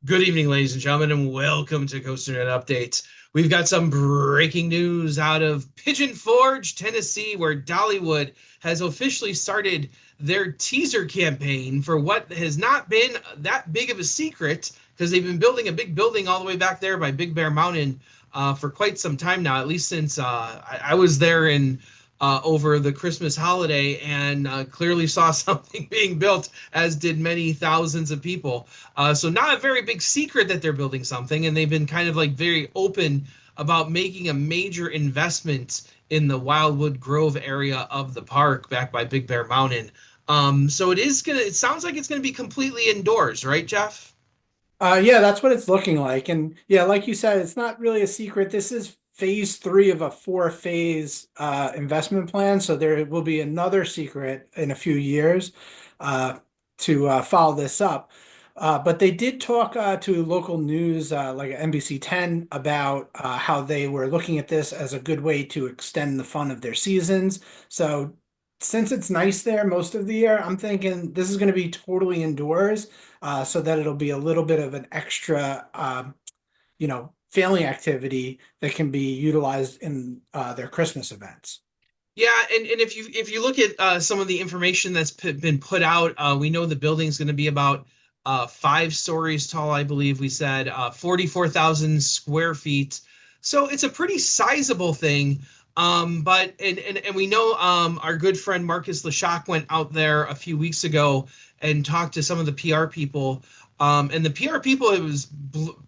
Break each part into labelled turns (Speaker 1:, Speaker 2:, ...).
Speaker 1: Good evening, ladies and gentlemen, and welcome to COASTER-net Updates. We've got some breaking news out of Pigeon Forge, Tennessee, where Dollywood has officially started their teaser campaign for what has not been that big of a secret, because they've been building a big building all the way back there by Big Bear Mountain for quite some time now, at least since I was there in over the Christmas holiday and clearly saw something being built, as did many thousands of people. So not a very big secret that they're building something, and they've been kind of like very open about making a major investment in the Wildwood Grove area of the park back by Big Bear Mountain. So it sounds like it's gonna be completely indoors, right, Jeff?
Speaker 2: Yeah, that's what it's looking like. And yeah, like you said, it's not really a secret. This is phase three of a four-phase investment plan. So there will be another secret in a few years uh, to follow this up. But they did talk to local news like NBC 10 about how they were looking at this as a good way to extend the fun of their seasons. So since it's nice there most of the year, I'm thinking this is going to be totally indoors so that it'll be a little bit of an extra, family activity that can be utilized in their Christmas events.
Speaker 1: Yeah, and if you look at some of the information that's been put out, we know the building's going to be about 5 stories tall, I believe we said, 44,000 square feet. So it's a pretty sizable thing. But and we know our good friend Marcus Leshock went out there a few weeks ago and talked to some of the PR people. And the PR people, it was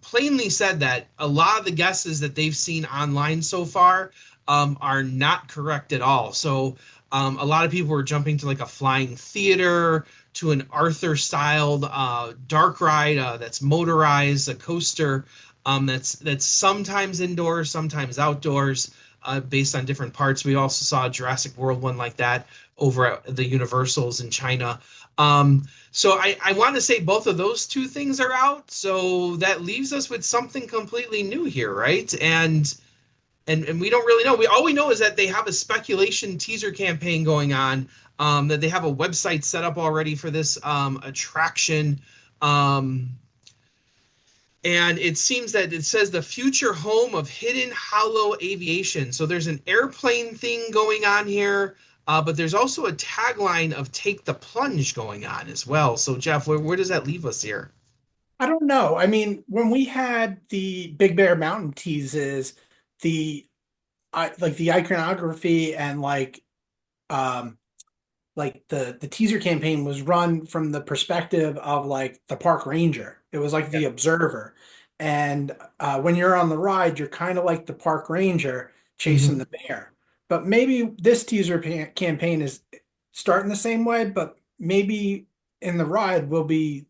Speaker 1: plainly said that a lot of the guesses that they've seen online so far are not correct at all. So a lot of people were jumping to like a flying theater, to an Arthur-styled dark ride that's motorized, a coaster that's sometimes indoors, sometimes outdoors, based on different parts. We also saw a Jurassic World one like that over at the Universals in China. So I want to say both of those two things are out. So that leaves us with something completely new here, right? And we don't really know. We know is that they have a speculation teaser campaign going on. That they have a website set up already for this attraction. Um, and it seems that it says the future home of hidden hollow aviation. So there's an airplane thing going on here, but there's also a tagline of "Take the plunge" going on as well. So Jeff, where does that leave us here?
Speaker 2: I don't know. I mean, when we had the Big Bear Mountain teases, the like the iconography and um the teaser campaign was run from the perspective of like the park ranger. It was like
Speaker 1: Yeah.
Speaker 2: the observer. And when you're on the ride, you're kind of like the park ranger chasing
Speaker 1: Mhm.
Speaker 2: the bear. But maybe this teaser campaign is starting the same way, but maybe in the ride will be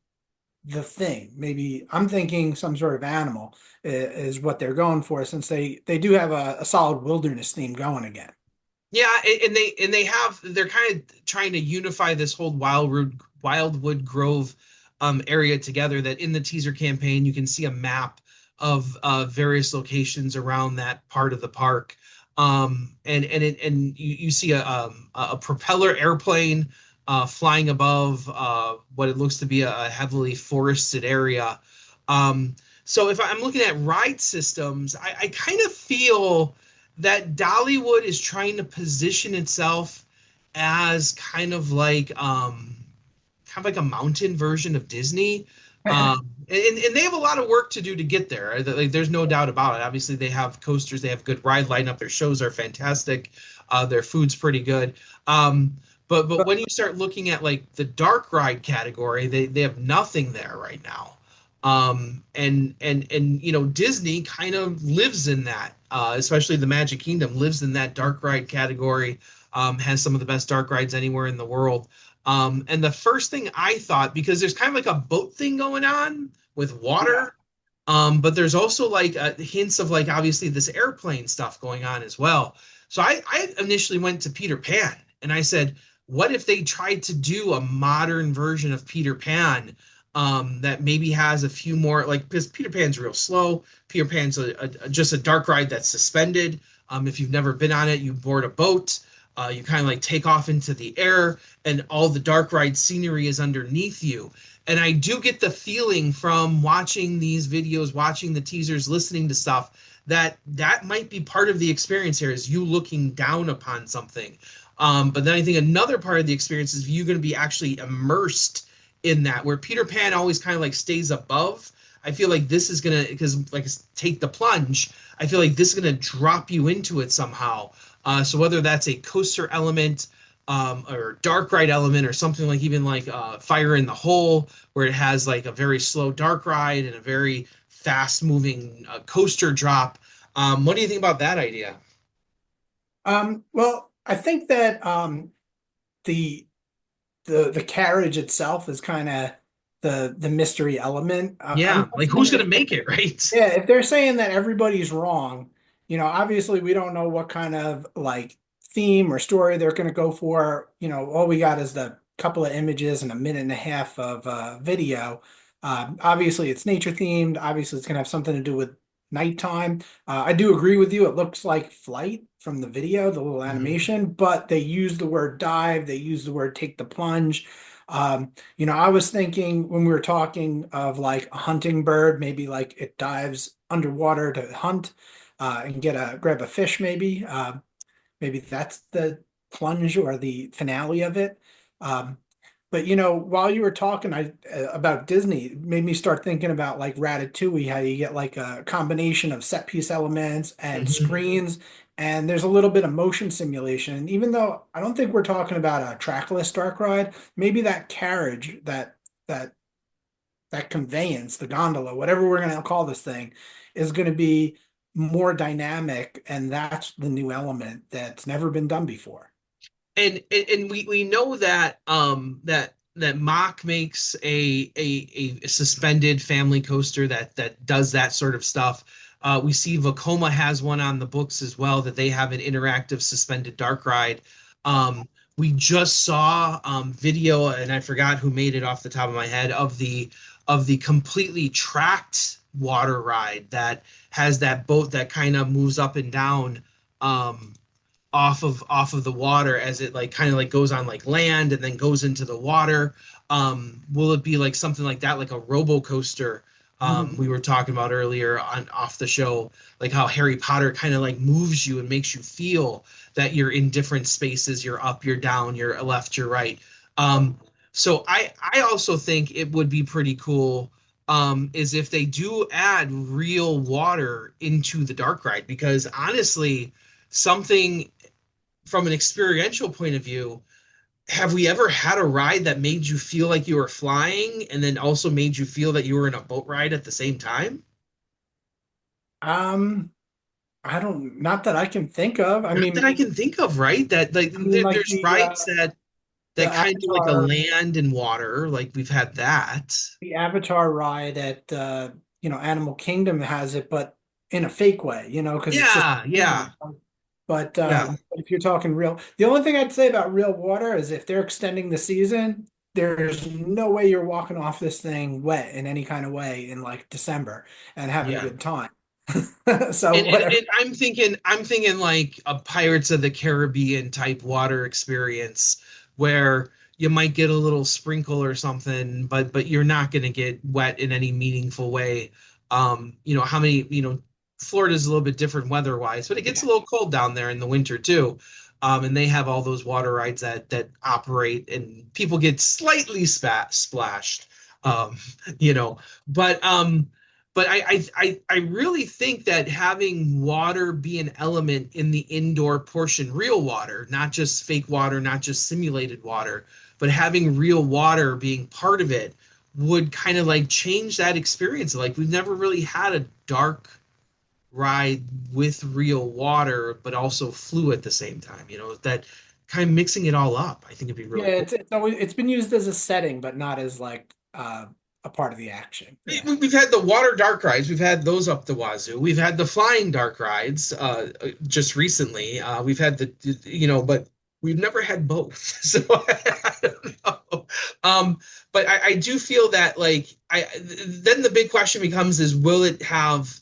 Speaker 2: the thing. Maybe I'm thinking some sort of animal is what they're going for, since they do have a solid wilderness theme going again.
Speaker 1: Yeah, they're kind of trying to unify this whole Wildwood Grove area together. That in the teaser campaign, you can see a map of various locations around that part of the park. And you see a propeller airplane flying above what it looks to be a heavily forested area. So if I'm looking at ride systems, I kind of feel that Dollywood is trying to position itself as kind of like a mountain version of Disney. And they have a lot of work to do to get there. Like, there's no doubt about it. Obviously, they have coasters, they have good ride lineup, their shows are fantastic, their food's pretty good. But when you start looking at like the dark ride category, they have nothing there right now. And Disney kind of lives in that, especially the Magic Kingdom lives in that dark ride category. Has some of the best dark rides anywhere in the world. And the first thing I thought, because there's kind of like a boat thing going on with
Speaker 2: Yeah.
Speaker 1: water, but there's also like hints of like obviously this airplane stuff going on as well. So I initially went to Peter Pan and I said, what if they tried to do a modern version of Peter Pan, that maybe has a few more, like, because Peter Pan's real slow. Peter Pan's just a dark ride that's suspended. If you've never been on it, you board a boat. You kind of like take off into the air, and all the dark ride scenery is underneath you. And I do get the feeling from watching these videos, watching the teasers, listening to stuff, that that might be part of the experience here is you looking down upon something. But then I think another part of the experience is you going to be actually immersed in that, where Peter Pan always kind of like stays above. I feel like this is gonna, because like take the plunge. I feel like this is gonna drop you into it somehow. So whether that's a coaster element, or dark ride element, or something like even like Fire in the Hole, where it has like a very slow dark ride and a very fast moving coaster drop. What do you think about that idea?
Speaker 2: Well, I think that the the carriage itself is kind of the mystery element. I'm
Speaker 1: Yeah, like
Speaker 2: guessing
Speaker 1: who's gonna make it, right?
Speaker 2: yeah, if they're saying that everybody's wrong, obviously we don't know what kind of like theme or story they're going to go for. All we got is the couple of images and a minute and a half of video. Obviously, it's nature themed. Obviously, it's going to have something to do with nighttime. I do agree with you. It looks like Flight from the video, the little
Speaker 1: Mhm.
Speaker 2: animation, but they use the word dive. They use the word take the plunge. I was thinking when we were talking of like a hunting bird, maybe like it dives underwater to hunt and grab a fish, maybe. Maybe that's the plunge or the finale of it. Um, but while you were talking about Disney, it made me start thinking about like Ratatouille, how you get like a combination of set piece elements and
Speaker 1: Mhm.
Speaker 2: screens, and there's a little bit of motion simulation. And even though I don't think we're talking about a trackless dark ride, maybe that carriage, that that conveyance, the gondola, whatever we're going to call this thing, is going to be more dynamic, and that's the new element that's never been done before.
Speaker 1: And we know that that Mach makes a suspended family coaster that does that sort of stuff. We see Vekoma has one on the books as well, that they have an interactive suspended dark ride. We just saw video, and I forgot who made it off the top of my head, of the completely tracked water ride that has that boat that kind of moves up and down. Off of the water as it like kind of like goes on like land and then goes into the water. Will it be like something like that, like a robo coaster? We were talking about earlier on off the show, like how Harry Potter kind of like moves you and makes you feel that you're in different spaces. You're up, you're down, you're left, you're right. So I also think it would be pretty cool, is if they do add real water into the dark ride, because honestly, something from an experiential point of view, have we ever had a ride that made you feel like you were flying and then also made you feel that you were in a boat ride at the same time?
Speaker 2: Um, I don't, not that I can think of. I
Speaker 1: Not that
Speaker 2: mean,
Speaker 1: I can think of, right? That like
Speaker 2: like
Speaker 1: there's rides
Speaker 2: the
Speaker 1: that kind of do like a
Speaker 2: Avatar
Speaker 1: land and water, like we've had that.
Speaker 2: the Avatar ride at Animal Kingdom has it, but in a fake way, because it's just
Speaker 1: Yeah, yeah,
Speaker 2: but
Speaker 1: yeah.
Speaker 2: if you're talking real, the only thing I'd say about real water is if they're extending the season, there's no way you're walking off this thing wet in any kind of way in like December and having a
Speaker 1: Yeah.
Speaker 2: good time. So
Speaker 1: And
Speaker 2: whatever.
Speaker 1: I'm thinking like a Pirates of the Caribbean type water experience where you might get a little sprinkle or something, but you're not going to get wet in any meaningful way. How many, Florida's a little bit different weather-wise, but it gets a
Speaker 2: Yeah.
Speaker 1: little cold down there in the winter too. And they have all those water rides that operate and people get slightly splashed. Um, you know, but I really think that having water be an element in the indoor portion, real water, not just fake water, not just simulated water, but having real water being part of it would kind of like change that experience. Like we've never really had a dark ride with real water, but also flew at the same time. That kind of mixing it all up. I think it'd be
Speaker 2: Yeah,
Speaker 1: really cool.
Speaker 2: it's always it's been used as a setting, but not as like a part of the action. Yeah.
Speaker 1: We've had the water dark rides. We've had those up the wazoo. We've had the flying dark rides just recently. We've had but we've never had both. So I don't know. But I do feel that like then the big question becomes is will it have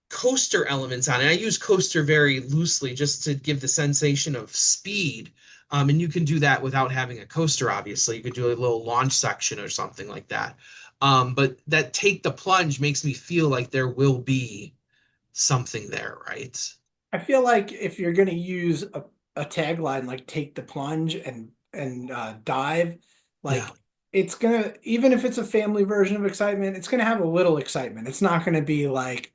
Speaker 1: coaster elements on it? I use coaster very loosely just to give the sensation of speed. And you can do that without having a coaster, obviously. You could do a little launch section or something like that. But that take the plunge makes me feel like there will be something there, right?
Speaker 2: I feel like if you're going to use a tagline like "Take the plunge" and dive,
Speaker 1: Yeah.
Speaker 2: like it's gonna, even if it's a family version of excitement, it's gonna have a little excitement. It's not gonna be like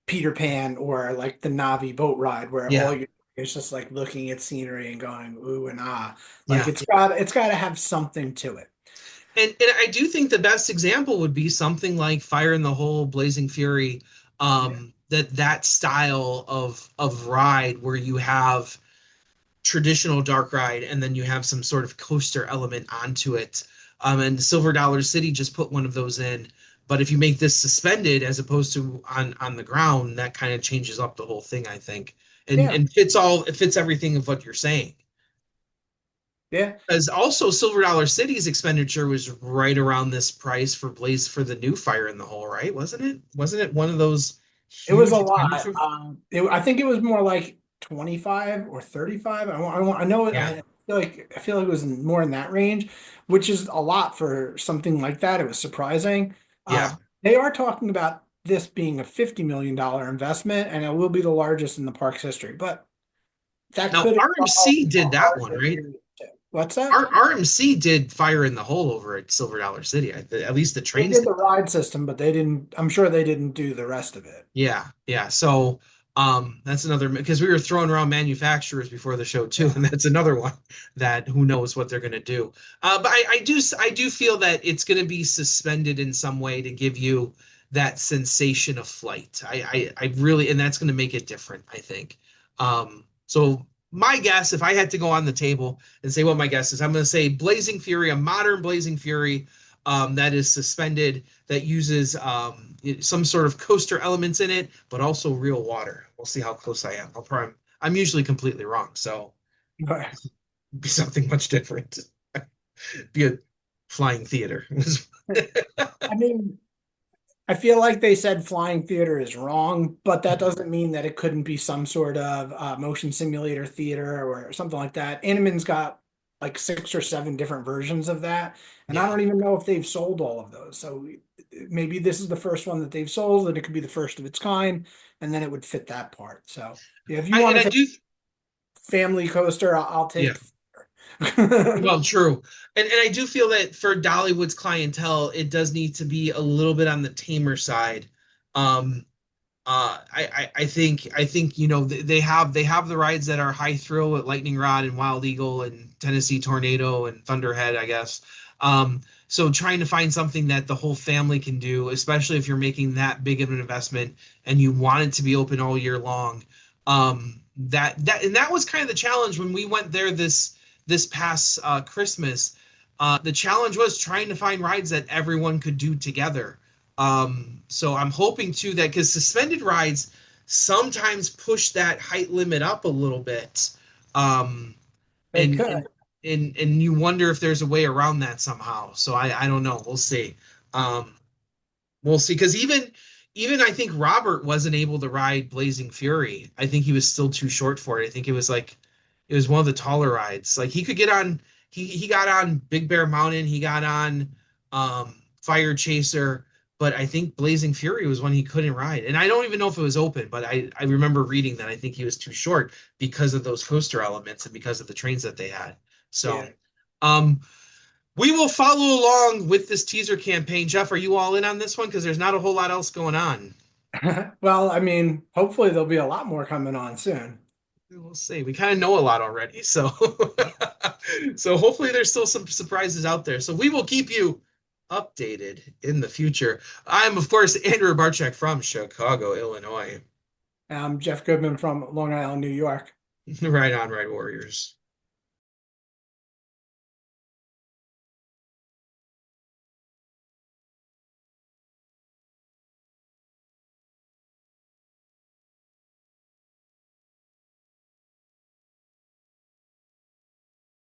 Speaker 2: Peter Pan or like the Navi boat ride where all
Speaker 1: Yeah.
Speaker 2: you it's just like looking at scenery and going ooh and ah. Like
Speaker 1: Yeah.
Speaker 2: it's got to have something to it.
Speaker 1: And I do think the best example would be something like Fire in the Hole, Blazing Fury,
Speaker 2: Yeah.
Speaker 1: that style of ride where you have traditional dark ride and then you have some sort of coaster element onto it. And Silver Dollar City just put one of those in. But if you make this suspended as opposed to on the ground, that kind of changes up the whole thing, I think, and
Speaker 2: Yeah.
Speaker 1: and fits all it fits everything of what you're saying.
Speaker 2: Yeah.
Speaker 1: As also Silver Dollar City's expenditure was right around this price for Blaze for the new Fire in the Hole, right? Wasn't it? Wasn't it one of those
Speaker 2: It was a
Speaker 1: huge
Speaker 2: lot.
Speaker 1: expenditures?
Speaker 2: I think it was more like 25 or 35. I know it,
Speaker 1: Yeah,
Speaker 2: I feel like it was more in that range, which is a lot for something like that. It was surprising.
Speaker 1: yeah.
Speaker 2: They are talking about this being a $50 million investment, and it will be the largest in the park's history. But that
Speaker 1: Now
Speaker 2: could involve
Speaker 1: RMC
Speaker 2: a
Speaker 1: did that one,
Speaker 2: larger
Speaker 1: right?
Speaker 2: area too. What's that?
Speaker 1: RMC did Fire in the Hole over at Silver Dollar City. At least the
Speaker 2: They
Speaker 1: trains
Speaker 2: did
Speaker 1: did.
Speaker 2: the ride system, but they didn't. I'm sure they didn't do the rest of it.
Speaker 1: Yeah, yeah. So that's another because we were throwing around manufacturers before the show too,
Speaker 2: Yeah.
Speaker 1: and that's another one that who knows what they're going to do. But I do feel that it's going to be suspended in some way to give you that sensation of flight. I really, and that's going to make it different, I think. So my guess, if I had to go on the table and say what my guess is, I'm going to say Blazing Fury, a modern Blazing Fury that is suspended that uses some sort of coaster elements in it, but also real water. We'll see how close I am. I'm usually completely wrong, so
Speaker 2: But
Speaker 1: be something much different. Be a flying theater.
Speaker 2: I mean, I feel like they said flying theater is wrong, but that doesn't mean that it couldn't be some sort of motion simulator theater or something like that. Animan's got like 6 or 7 different versions of that, and I
Speaker 1: Yeah,
Speaker 2: don't even know if they've sold all of those. So maybe this is the first one that they've sold, and it could be the first of its kind, and then it would fit that part. So yeah, if you
Speaker 1: I
Speaker 2: want
Speaker 1: and
Speaker 2: to
Speaker 1: I
Speaker 2: take
Speaker 1: do.
Speaker 2: family coaster, I'll
Speaker 1: Yeah,
Speaker 2: take.
Speaker 1: well, true, and I do feel that for Dollywood's clientele, it does need to be a little bit on the tamer side. Um, I think they have the rides that are high thrill at Lightning Rod and Wild Eagle and Tennessee Tornado and Thunderhead, I guess. So trying to find something that the whole family can do, especially if you're making that big of an investment and you want it to be open all year long. That was kind of the challenge when we went there this past Christmas. The challenge was trying to find rides that everyone could do together. So I'm hoping too that because suspended rides sometimes push that height limit up a little bit. Um,
Speaker 2: They
Speaker 1: and and
Speaker 2: could.
Speaker 1: and you wonder if there's a way around that somehow. So I don't know. We'll see. Um, we'll see. Because even I think Robert wasn't able to ride Blazing Fury. I think he was still too short for it. I think it was one of the taller rides. Like he could get on he got on Big Bear Mountain, he got on Fire Chaser, but I think Blazing Fury was one he couldn't ride. And I don't even know if it was open, but I remember reading that I think he was too short because of those coaster elements and because of the trains that they had. So
Speaker 2: Yeah.
Speaker 1: um we will follow along with this teaser campaign. Jeff, are you all in on this one? Because there's not a whole lot else going on.
Speaker 2: Well, I mean, hopefully there'll be a lot more coming on soon.
Speaker 1: We'll see. We kind of know a lot already. So so hopefully there's still some surprises out there. So we will keep you updated in the future. I'm, of course, Andrew Barczyk from Chicago, Illinois.
Speaker 2: I'm Jeff Goodman from Long Island, New York.
Speaker 1: Right on, right, Warriors.